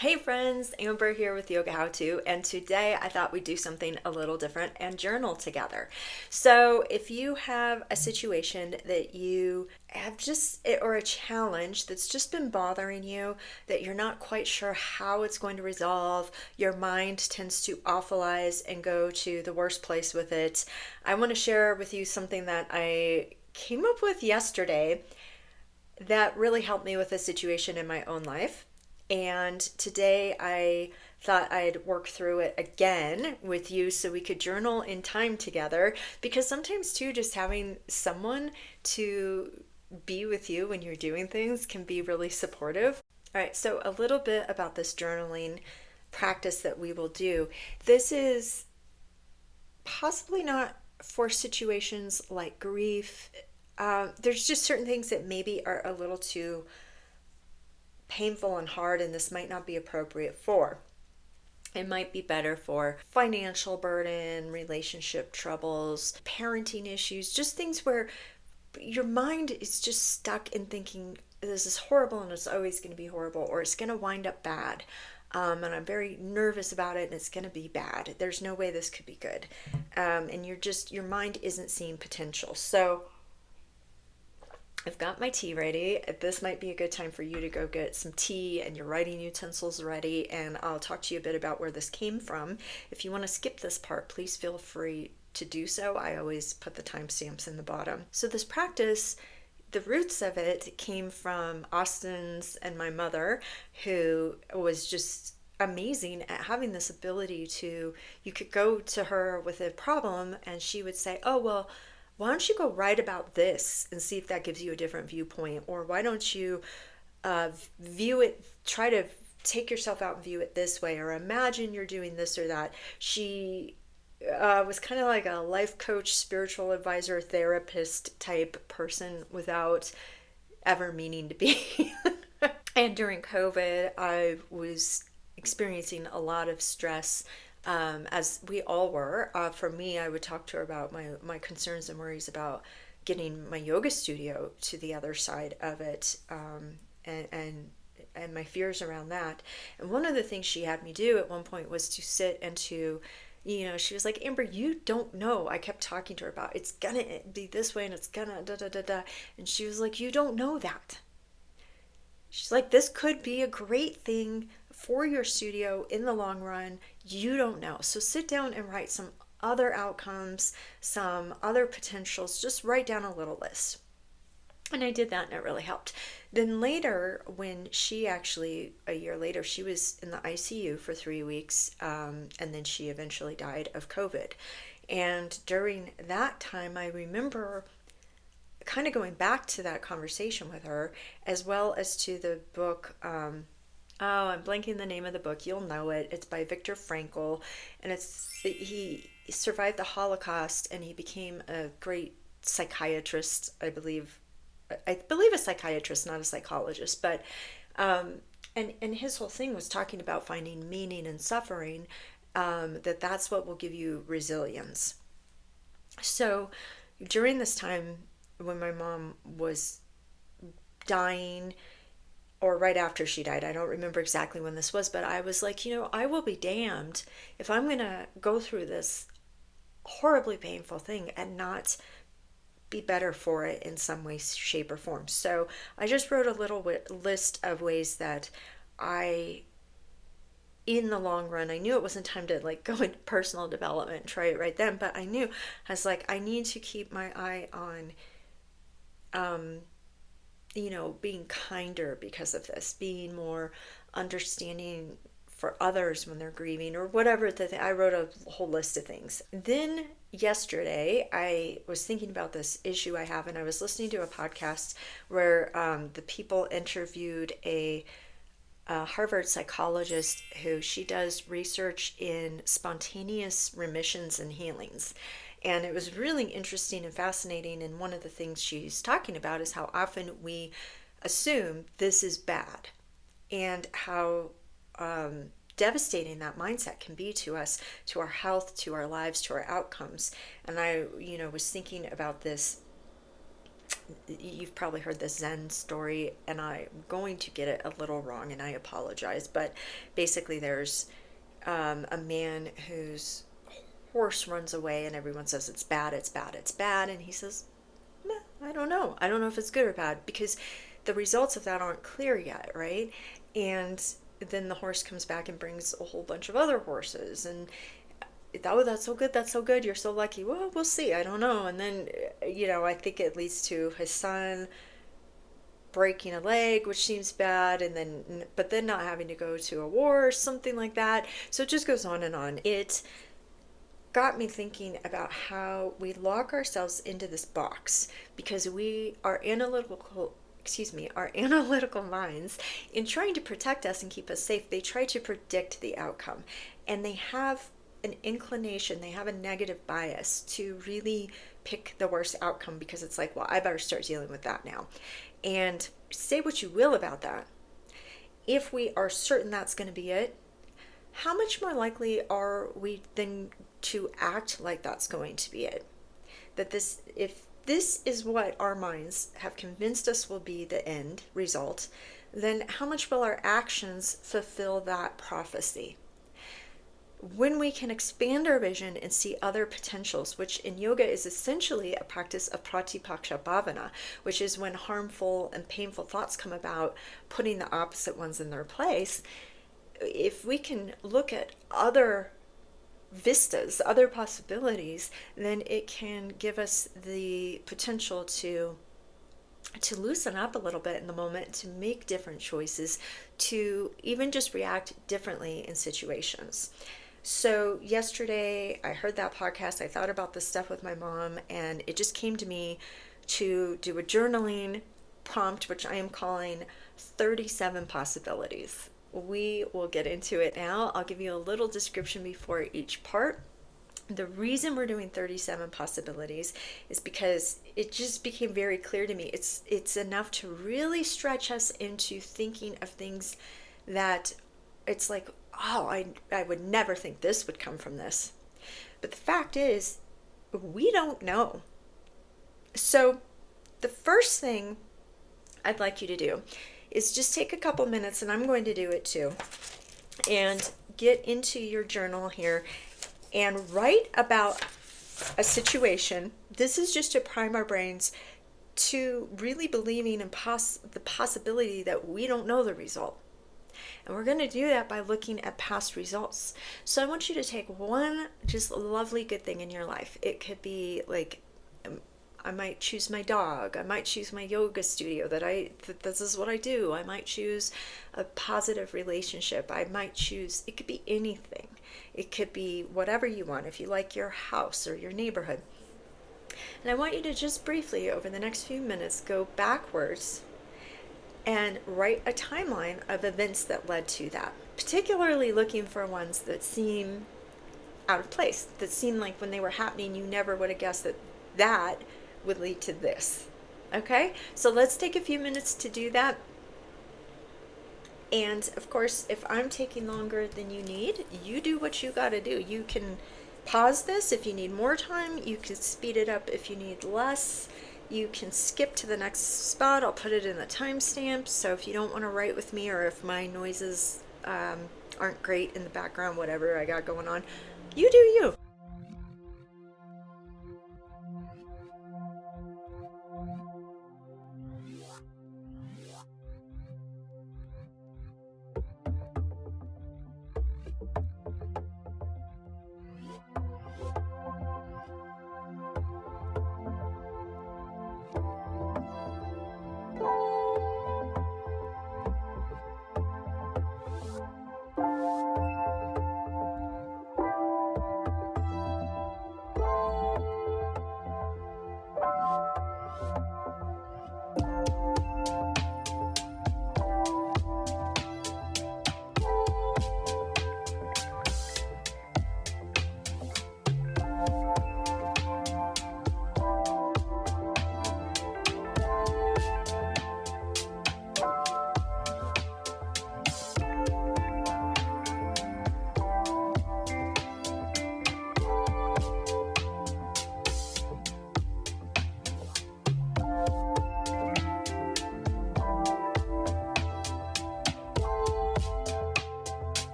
Hey friends, Amber here with Yoga How To, and today I thought we'd do something a little different and journal together. So, if you have a situation that you have or a challenge that's just been bothering you, that you're not quite sure how it's going to resolve, your mind tends to awfulize and go to the worst place with it, I want to share with you something that I came up with yesterday that really helped me with a situation in my own life. And today I thought I'd work through it again with you so we could journal in time together. Because sometimes, too, just having someone to be with you when you're doing things can be really supportive. All right, so a little bit about this journaling practice that we will do. This is possibly not for situations like grief. There's just certain things that maybe are a little too painful and hard, and this might not be appropriate for. It might be better for financial burden, relationship troubles, parenting issues, just things where your mind is just stuck in thinking this is horrible and it's always going to be horrible, or it's going to wind up bad. And I'm very nervous about it and it's going to be bad. There's no way this could be good. And your mind isn't seeing potential. So I've got my tea ready. This might be a good time for you to go get some tea and your writing utensils ready, and I'll talk to you a bit about where this came from. If you want to skip this part, please feel free to do so. I always put the timestamps in the bottom. So this practice, the roots of it came from Austin's and my mother, who was just amazing at having this ability to, you could go to her with a problem and she would say, oh, well, why don't you go write about this and see if that gives you a different viewpoint? Or why don't you view it, try to take yourself out and view it this way, or imagine you're doing this or that. She was kind of like a life coach, spiritual advisor, therapist type person without ever meaning to be. And during COVID, I was experiencing a lot of stress, as we all were. For me, I would talk to her about my concerns and worries about getting my yoga studio to the other side of it, and my fears around that. And one of the things she had me do at one point was to sit and to, she was like, Amber, you don't know. I kept talking to her about it's gonna be this way and it's gonna da da da da. And she was like, you don't know that. She's like, this could be a great thing for your studio in the long run. You don't know. So sit down and write some other outcomes, some other potentials. Just write down a little list. And I did that and it really helped. Then later, when she actually, a year later, she was in the ICU for 3 weeks, and then she eventually died of COVID. And during that time, I remember kind of going back to that conversation with her, as well as to the book. I'm blanking the name of the book. You'll know it. It's by Viktor Frankl, and he survived the Holocaust and he became a great psychiatrist. I believe a psychiatrist, not a psychologist, but and his whole thing was talking about finding meaning in suffering. That's what will give you resilience. So during this time, when my mom was dying, or right after she died, I don't remember exactly when this was, but I was like, I will be damned if I'm going to go through this horribly painful thing and not be better for it in some way, shape, or form. So I just wrote a little list of ways that in the long run, I knew it wasn't time to go into personal development and try it right then, but I knew, I was like, I need to keep my eye on being kinder because of this, being more understanding for others when they're grieving, or whatever. I wrote a whole list of things. Then yesterday, I was thinking about this issue I have, and I was listening to a podcast where the people interviewed a Harvard psychologist who she does research in spontaneous remissions and healings. And it was really interesting and fascinating. And one of the things she's talking about is how often we assume this is bad, and how devastating that mindset can be to us, to our health, to our lives, to our outcomes. And I, was thinking about this you've probably heard this Zen story, and I'm going to get it a little wrong, and I apologize. But basically, there's a man whose horse runs away, and everyone says it's bad, it's bad, it's bad. And he says, meh, I don't know. I don't know if it's good or bad, because the results of that aren't clear yet, right? And then the horse comes back and brings a whole bunch of other horses, and oh, that's so good, that's so good, you're so lucky. Well, we'll see, I don't know. And then, I think it leads to his son breaking a leg, which seems bad, and then, but then not having to go to a war or something like that. So it just goes on and on. It got me thinking about how we lock ourselves into this box because our analytical minds, in trying to protect us and keep us safe, they try to predict the outcome, and they have an inclination, they have a negative bias to really pick the worst outcome, because it's like, well, I better start dealing with that now. And say what you will about that, if we are certain that's going to be it, how much more likely are we then to act like that's going to be it? If this is what our minds have convinced us will be the end result, then how much will our actions fulfill that prophecy? When we can expand our vision and see other potentials, which in yoga is essentially a practice of pratipaksha bhavana, which is when harmful and painful thoughts come about, putting the opposite ones in their place. If we can look at other vistas, other possibilities, then it can give us the potential to loosen up a little bit in the moment, to make different choices, to even just react differently in situations. So yesterday I heard that podcast, I thought about this stuff with my mom, and it just came to me to do a journaling prompt, which I am calling 37 possibilities. We will get into it now. I'll give you a little description before each part. The reason we're doing 37 possibilities is because it just became very clear to me. It's enough to really stretch us into thinking of things that it's like, oh, I would never think this would come from this. But the fact is, we don't know. So the first thing I'd like you to do is just take a couple minutes, and I'm going to do it too, and get into your journal here and write about a situation. This is just to prime our brains to really believing in the possibility that we don't know the result. And we're going to do that by looking at past results. So I want you to take one just lovely good thing in your life. It could be like, I might choose my dog. I might choose my yoga studio that this is what I do. I might choose a positive relationship. I might choose, it could be anything. It could be whatever you want, if you like your house or your neighborhood. And I want you to just briefly, over the next few minutes, go backwards and write a timeline of events that led to that, particularly looking for ones that seem out of place, that seem like when they were happening, you never would have guessed that would lead to this. Okay, so let's take a few minutes to do that. And of course, if I'm taking longer than you need, you do what you got to do. You can pause this if you need more time. You can speed it up if you need less. You can skip to the next spot. I'll put it in the timestamp. So if you don't want to write with me, or if my noises aren't great in the background, whatever I got going on, you do you.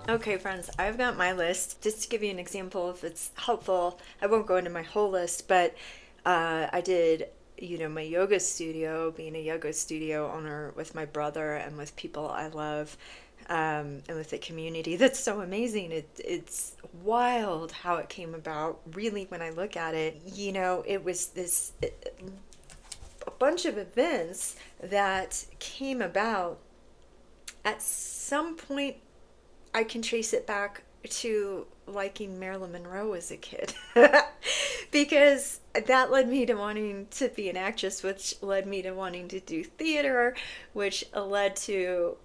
Okay, friends, I've got my list. Just to give you an example, if it's helpful, I won't go into my whole list, but I did, my yoga studio, being a yoga studio owner with my brother and with people I love, and with a community that's so amazing. It's wild how it came about. Really, when I look at it, it was a bunch of events that came about. At some point, I can trace it back to liking Marilyn Monroe as a kid because that led me to wanting to be an actress, which led me to wanting to do theater, which led to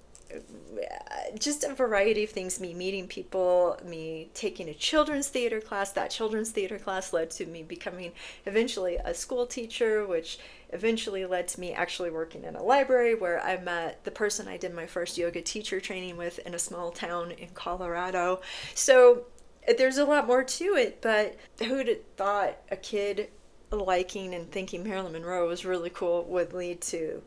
just a variety of things, me meeting people, me taking a children's theater class. That children's theater class led to me becoming eventually a school teacher, which eventually led to me actually working in a library where I met the person I did my first yoga teacher training with in a small town in Colorado. So there's a lot more to it, but who'd have thought a kid liking and thinking Marilyn Monroe was really cool would lead to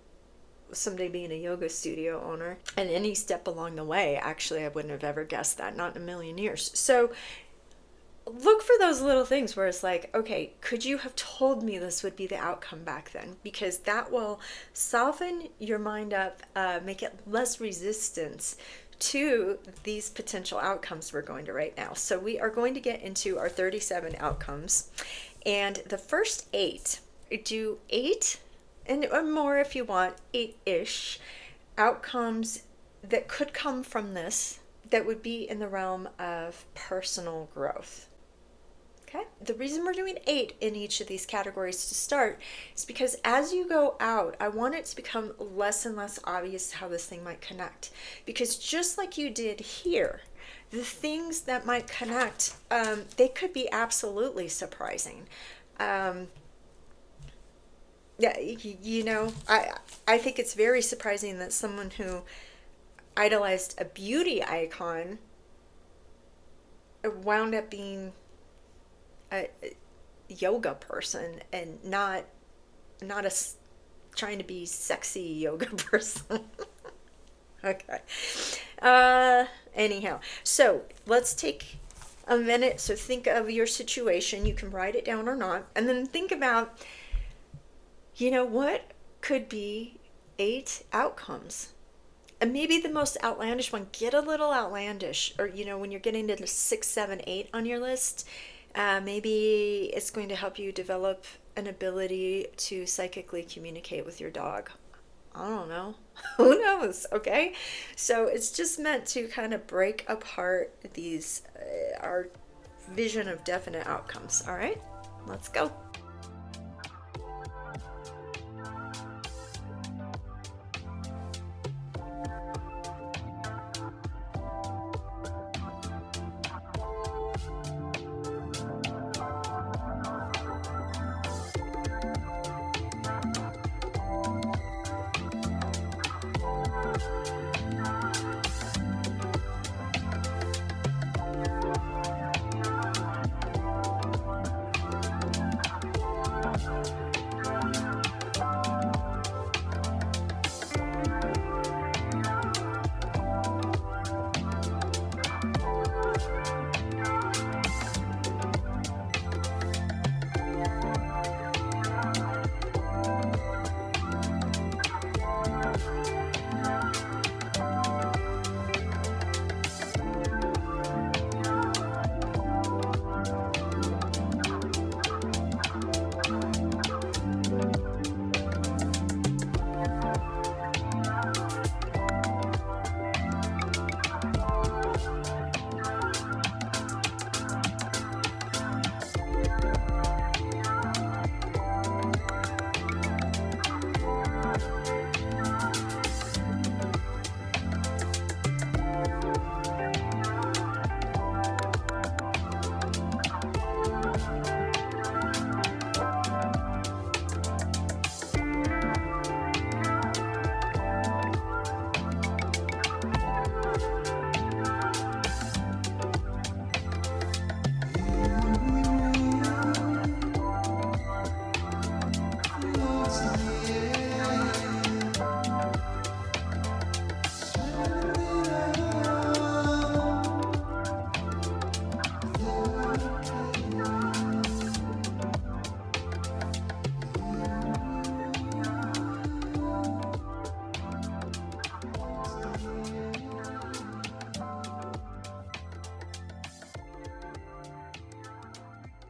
someday being a yoga studio owner. And any step along the way, actually, I wouldn't have ever guessed that, not in a million years. So look for those little things where it's like, okay, could you have told me this would be the outcome back then? Because that will soften your mind up, make it less resistance to these potential outcomes we're going to right now. So we are going to get into our 37 outcomes. And the first 8, do 8 and or more if you want, 8-ish outcomes that could come from this that would be in the realm of personal growth. Okay? The reason we're doing 8 in each of these categories to start is because as you go out, I want it to become less and less obvious how this thing might connect. Because just like you did here, the things that might connect, they could be absolutely surprising. Yeah, I think it's very surprising that someone who idolized a beauty icon wound up being a yoga person and not a trying to be sexy yoga person. Okay. Anyhow, so let's take a minute. So think of your situation. You can write it down or not, and then think about, what could be 8 outcomes? And maybe the most outlandish one, get a little outlandish. Or, when you're getting to 6, 7, 8 on your list, maybe it's going to help you develop an ability to psychically communicate with your dog. I don't know. Who knows? Okay. So it's just meant to kind of break apart these, our vision of definite outcomes. All right, let's go.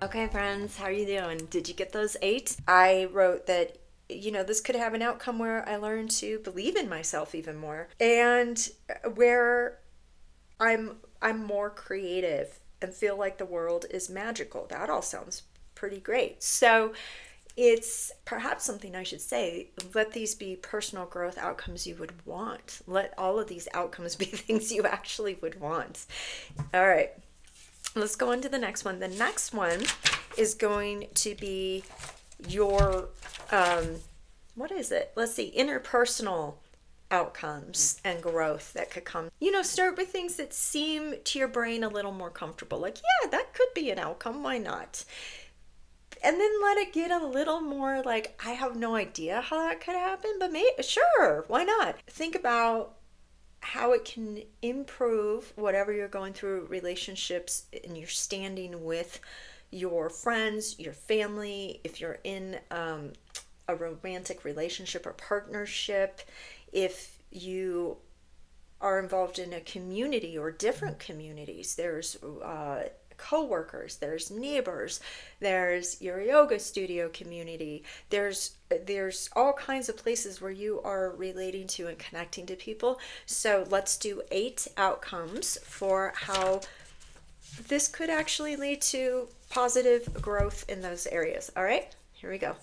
Okay, friends, how are you doing? Did you get those 8? I wrote that, this could have an outcome where I learn to believe in myself even more, and where I'm more creative and feel like the world is magical. That all sounds pretty great. So it's perhaps something I should say. Let these be personal growth outcomes you would want. Let all of these outcomes be things you actually would want. All right, let's go on to the next one. The next one is going to be your, what is it? Let's see, interpersonal outcomes and growth that could come. Start with things that seem to your brain a little more comfortable. Like, yeah, that could be an outcome. Why not? And then let it get a little more like, I have no idea how that could happen, but maybe, sure, why not? Think about how it can improve whatever you're going through, relationships, and your standing with your friends, your family, if you're in a romantic relationship or partnership, if you are involved in a community or different communities. There's co-workers, there's neighbors, there's your yoga studio community, there's all kinds of places where you are relating to and connecting to people. So let's do 8 outcomes for how this could actually lead to positive growth in those areas. All right, here we go.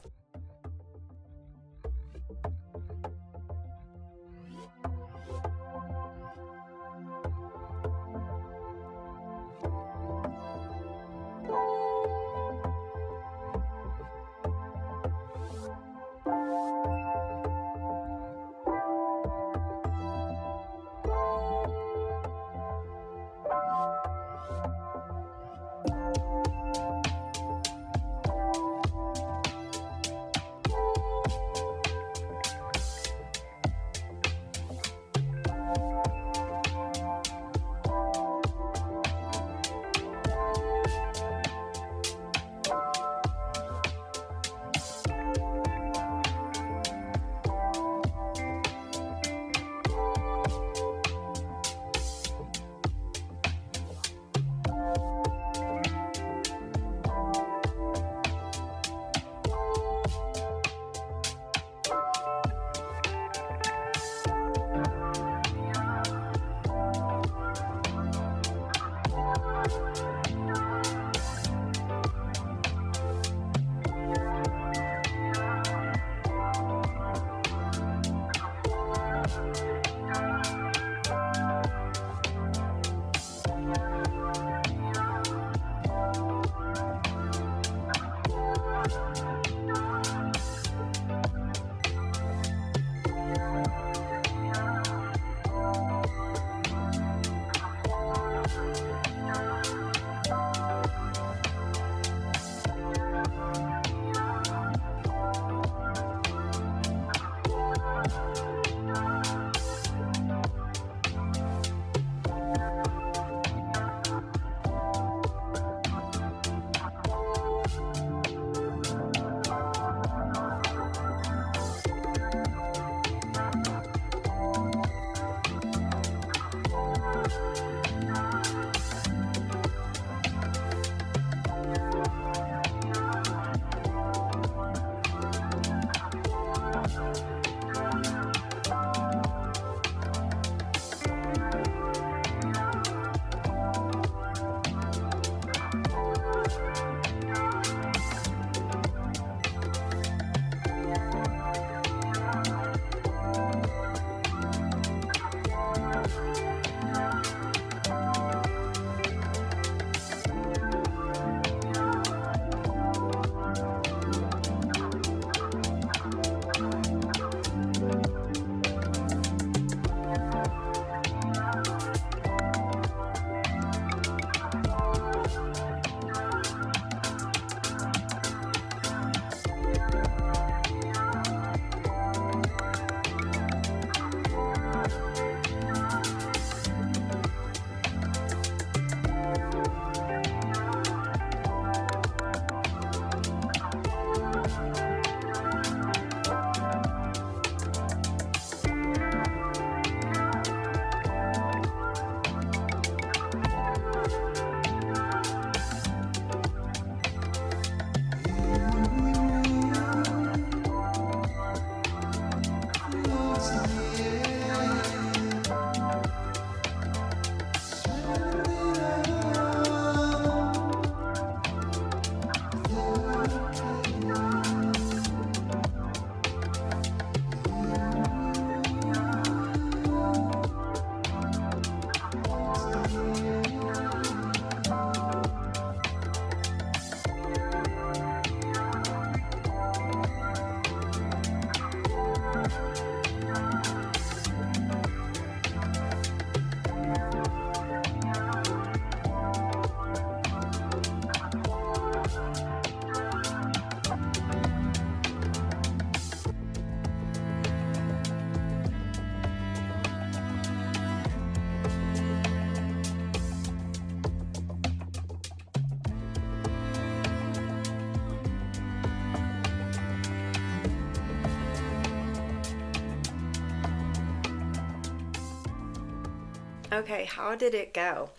Okay, how did it go?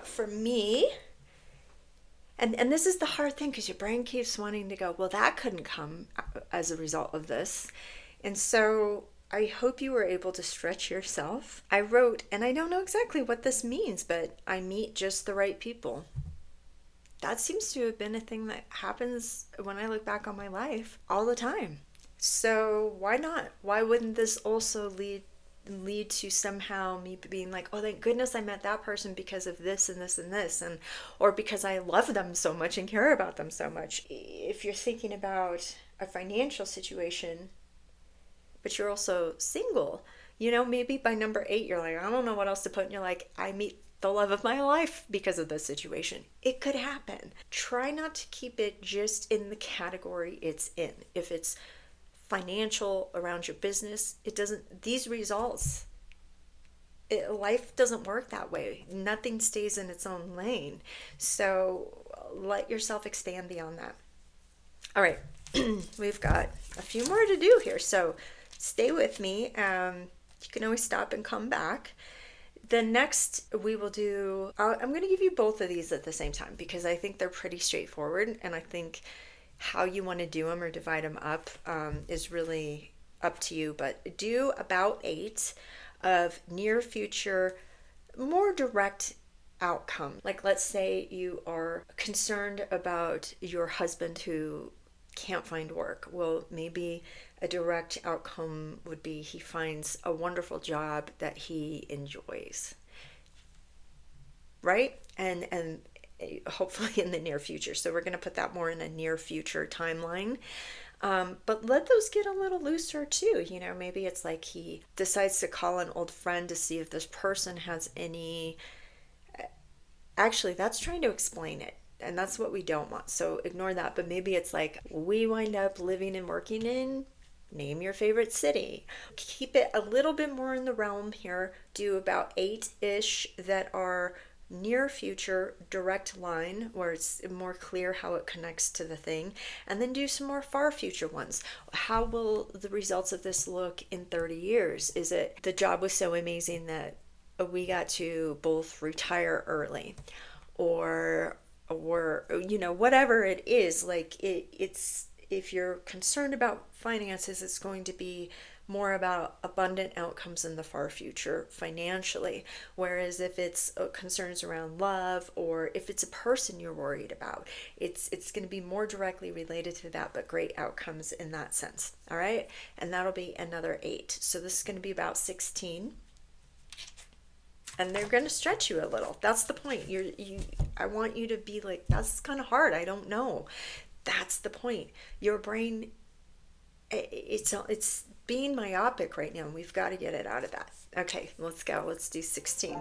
For me, and this is the hard thing because your brain keeps wanting to go, well, that couldn't come as a result of this. And so I hope you were able to stretch yourself. I wrote, and I don't know exactly what this means, but I meet just the right people. That seems to have been a thing that happens when I look back on my life all the time. So why not? Why wouldn't this also lead to somehow me being like, oh, thank goodness I met that person because of this and this and this, and or because I love them so much and care about them so much. If you're thinking about a financial situation, but you're also single, maybe by number 8 you're like, I don't know what else to put, and you're like, I meet the love of my life because of this situation. It could happen. Try not to keep it just in the category it's in. If it's financial around your business, it doesn't, these results, life doesn't work that way. Nothing stays in its own lane. So let yourself expand beyond that. All right, we've got a few more to do here, so stay with me. You can always stop and come back. The next we will do, I'm going to give you both of these at the same time because I think they're pretty straightforward, and I think how you want to do them or divide them up is really up to you. But do about 8 of near future, more direct outcome. Like, let's say you are concerned about your husband who can't find work. Well, maybe a direct outcome would be he finds a wonderful job that he enjoys, right? And hopefully in the near future. So we're going to put that more in a near future timeline. But let those get a little looser too. Maybe it's like he decides to call an old friend to see if this person has any. Actually, that's trying to explain it. And that's what we don't want. So ignore that. But maybe it's like, we wind up living and working in, name your favorite city. Keep it a little bit more in the realm here. Do about 8-ish that are near future, direct line, where it's more clear how it connects to the thing. And then do some more far future ones. How will the results of this look in 30 years? Is it the job was so amazing that we got to both retire early? Or whatever it is, like it's, if you're concerned about finances, it's going to be more about abundant outcomes in the far future financially. Whereas if it's concerns around love, or if it's a person you're worried about, it's going to be more directly related to that, but great outcomes in that sense. All right, and that'll be another 8. So this is going to be about 16. And they're going to stretch you a little. That's the point. I want you to be like, that's kind of hard. I don't know. That's the point. Your brain, it's being myopic right now. And we've got to get it out of that. Okay, let's go. Let's do 16.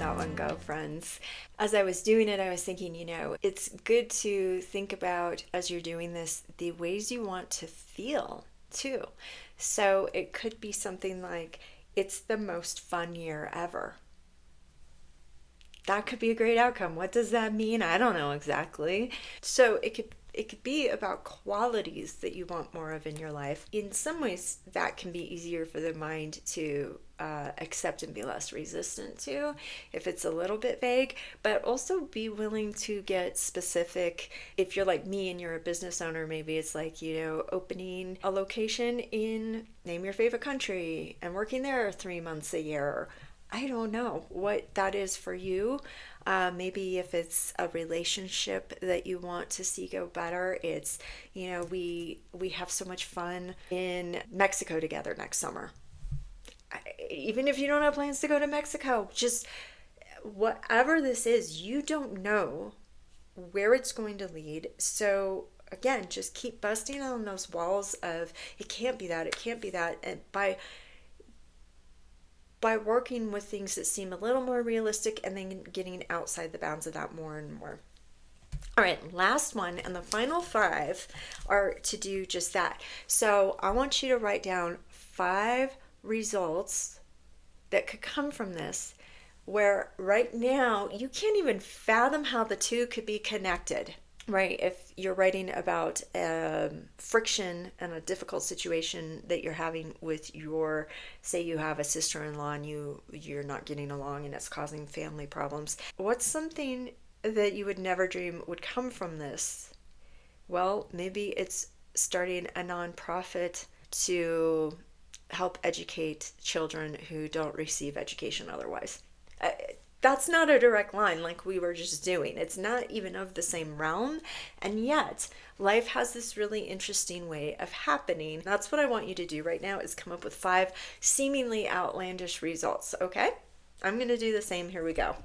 that one go, friends. As I was doing it, I was thinking, it's good to think about, as you're doing this, the ways you want to feel too. So it could be something like, it's the most fun year ever. That could be a great outcome. What does that mean? I don't know exactly. So it could be about qualities that you want more of in your life. In some ways, that can be easier for the mind to accept and be less resistant to if it's a little bit vague, but also be willing to get specific. If you're like me and you're a business owner, maybe it's like, opening a location in, name your favorite country, and working there 3 months a year. I don't know what that is for you. Maybe if it's a relationship that you want to see go better, it's, we have so much fun in Mexico together next summer. Even if you don't have plans to go to Mexico, just whatever this is, you don't know where it's going to lead. So again, just keep busting on those walls of, it can't be that, it can't be that. And by working with things that seem a little more realistic and then getting outside the bounds of that more and more. All right, last one and the final 5 are to do just that. So I want you to write down 5 results that could come from this, where right now you can't even fathom how the two could be connected. Right, if you're writing about friction and a difficult situation that you're having with your, say you have a sister-in-law and you're not getting along and it's causing family problems, what's something that you would never dream would come from this? Well, maybe it's starting a nonprofit to help educate children who don't receive education otherwise. That's not a direct line like we were just doing. It's not even of the same realm. And yet, life has this really interesting way of happening. That's what I want you to do right now, is come up with 5 seemingly outlandish results, okay? I'm going to do the same. Here we go.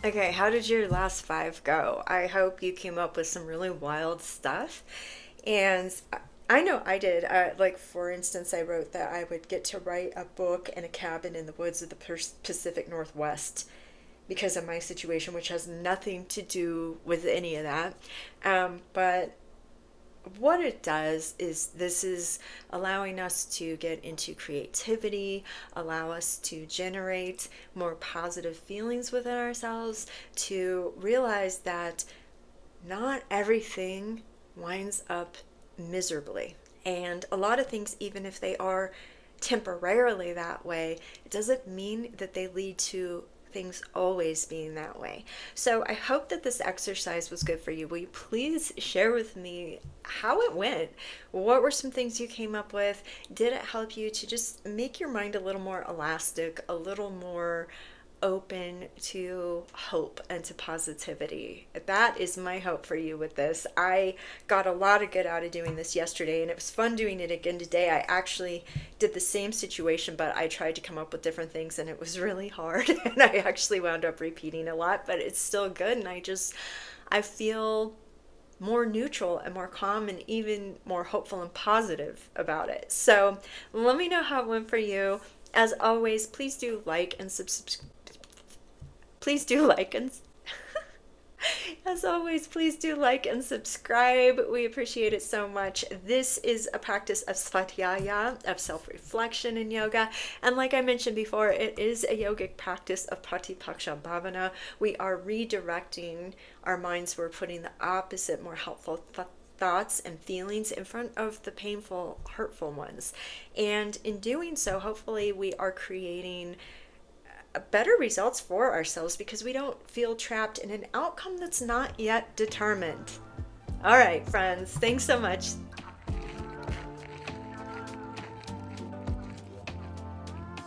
Okay, how did your last 5 go? I hope you came up with some really wild stuff. And I know I did. Like, for instance, I wrote that I would get to write a book in a cabin in the woods of the Pacific Northwest because of my situation, which has nothing to do with any of that. But what it does is, this is allowing us to get into creativity, allow us to generate more positive feelings within ourselves, to realize that not everything winds up miserably. And a lot of things, even if they are temporarily that way, it doesn't mean that they lead to things always being that way. So I hope that this exercise was good for you. Will you please share with me how it went? What were some things you came up with? Did it help you to just make your mind a little more elastic, a little more open to hope and to positivity? That is my hope for you with this. I got a lot of good out of doing this yesterday, and it was fun doing it again today. I actually did the same situation, but I tried to come up with different things, and it was really hard, and I actually wound up repeating a lot, but it's still good, and I feel more neutral and more calm and even more hopeful and positive about it. So let me know how it went for you. As always, please do like and subscribe. Please do like and as always, please do like and subscribe. We appreciate it so much. This is a practice of svadyaya, of self-reflection in yoga. And like I mentioned before, it is a yogic practice of pratipaksha bhavana. We are redirecting our minds. We're putting the opposite, more helpful thoughts and feelings in front of the painful, hurtful ones. And in doing so, hopefully we are creating better results for ourselves because we don't feel trapped in an outcome that's not yet determined. All right, friends, thanks so much.